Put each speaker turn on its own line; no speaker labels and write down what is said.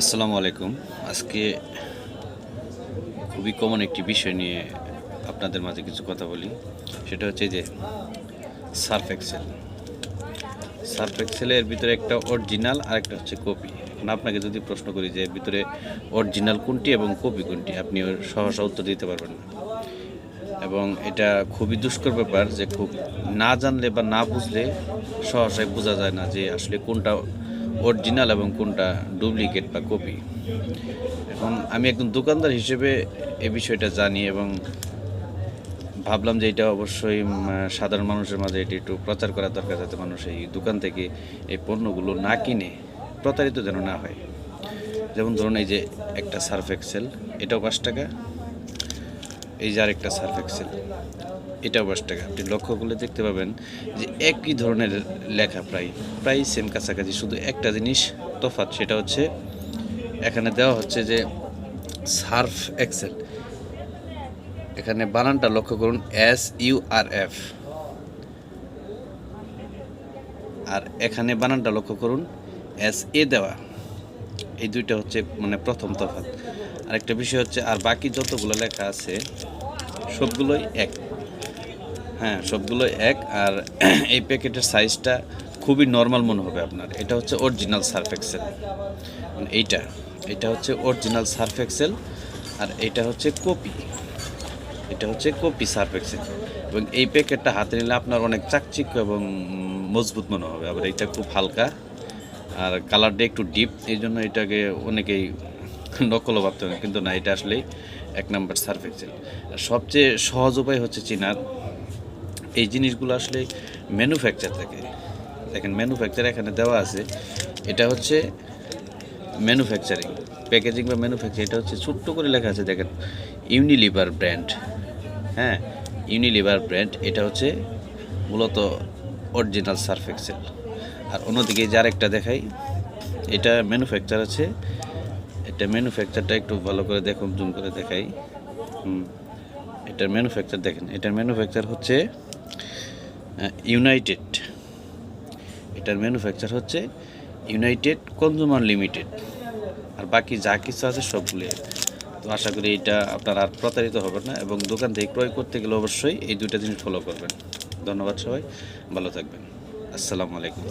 আসসালামু আলাইকুম। আজকে খুবই কমন একটি বিষয় নিয়ে আপনাদের মাঝে কিছু কথা বলি। সেটা হচ্ছে যে সার্ফ এক্সেল। সার্ফ এক্সেলের ভিতরে একটা অরিজিনাল আর একটা হচ্ছে কপি। এখন আপনাকে যদি প্রশ্ন করি যে এর ভিতরে অরিজিনাল কোনটি এবং কপি কোনটি, আপনি ওর সহসা উত্তর দিতে পারবেন না। এবং এটা খুবই দুষ্কর ব্যাপার যে খুব না জানলে বা না বুঝলে সহসাই বোঝা যায় না যে আসলে কোনটা অরিজিনাল এবং কোনটা ডুপ্লিকেট বা কপি। এখন আমি একজন দোকানদার হিসেবে এই বিষয়টা জানি এবং ভাবলাম যে এটা অবশ্যই সাধারণ মানুষের মাঝে এটি একটু প্রচার করা দরকার, যাতে মানুষ এই দোকান থেকে এই পণ্যগুলো না কিনে প্রতারিত যেন না হয়। যেমন ধরুন, এই যে একটা সার্ফ এক্সেল, এটাও 5 টাকা। এই যে আরেকটা সার্ফ এক্সেল, এটাও 5 টাকা। আপনি লক্ষ্য করলে দেখতে পাবেন যে একই ধরনের লেখা, প্রায় সেম কাছাকাছি। শুধু একটা জিনিস তফাৎ, সেটা হচ্ছে এখানে দেওয়া হচ্ছে যে সার্ফ এক্সেল, এখানে বানানটা লক্ষ্য করুন, SURF, আর এখানে বানানটা লক্ষ্য করুন SA দেওয়া। এই দুইটা হচ্ছে মানে প্রথম তফাৎ। আরেকটা বিষয় হচ্ছে, আর বাকি যতগুলো লেখা আছে সবগুলোই এক। হ্যাঁ, সবগুলোই এক। আর এই প্যাকেটের সাইজটা খুবই নর্মাল মনে হবে আপনার। এটা হচ্ছে অরিজিনাল সার্ফ এক্সেল। মানে এইটা হচ্ছে অরিজিনাল সার্ফ এক্সেল, আর এটা হচ্ছে কপি। এটা হচ্ছে কপি সার্ফ এক্সেল। এবং এই প্যাকেটটা হাতে নিলে আপনার অনেক চাকচিক্য এবং মজবুত মনে হবে। আবার এটা খুব হালকা, আর কালারটা একটু ডিপ, এই জন্য এটাকে অনেকেই নকলও ভাবতে হবে, কিন্তু না, এটা আসলেই 1 নাম্বার সার্ফ এক্সেল। আর সবচেয়ে সহজ উপায় হচ্ছে চিনার এই জিনিসগুলো আসলে ম্যানুফ্যাকচার থেকে। দেখেন, ম্যানুফ্যাকচার এখানে দেওয়া আছে। এটা হচ্ছে ম্যানুফ্যাকচারিং, প্যাকেজিং বা ম্যানুফ্যাকচার। এটা হচ্ছে ছোট্ট করে লেখা আছে, দেখেন, ইউনিলিভার ব্র্যান্ড। হ্যাঁ, ইউনিলিভার ব্র্যান্ড। এটা হচ্ছে মূলত অরিজিনাল সার্ফ এক্সেল। আর অন্যদিকে যার একটা দেখাই, এটা ম্যানুফ্যাকচার আছে। এটা ম্যানুফ্যাকচারটা একটু ভালো করে দেখুন, জুম করে দেখাই। এটার ম্যানুফ্যাকচার দেখেন, এটার ম্যানুফ্যাকচার হচ্ছে ইউনাইটেড। এটার ম্যানুফ্যাকচার হচ্ছে ইউনাইটেড কনজিউমার লিমিটেড। আর বাকি যা কিছু আছে সবগুলি। তো আশা করি এটা আপনার আর প্রতারিত হবে না, এবং দোকান থেকে ক্রয় করতে গেলে অবশ্যই এই দুইটা জিনিস ফলো করবেন। ধন্যবাদ সবাই, ভালো থাকবেন। আসসালামু আলাইকুম।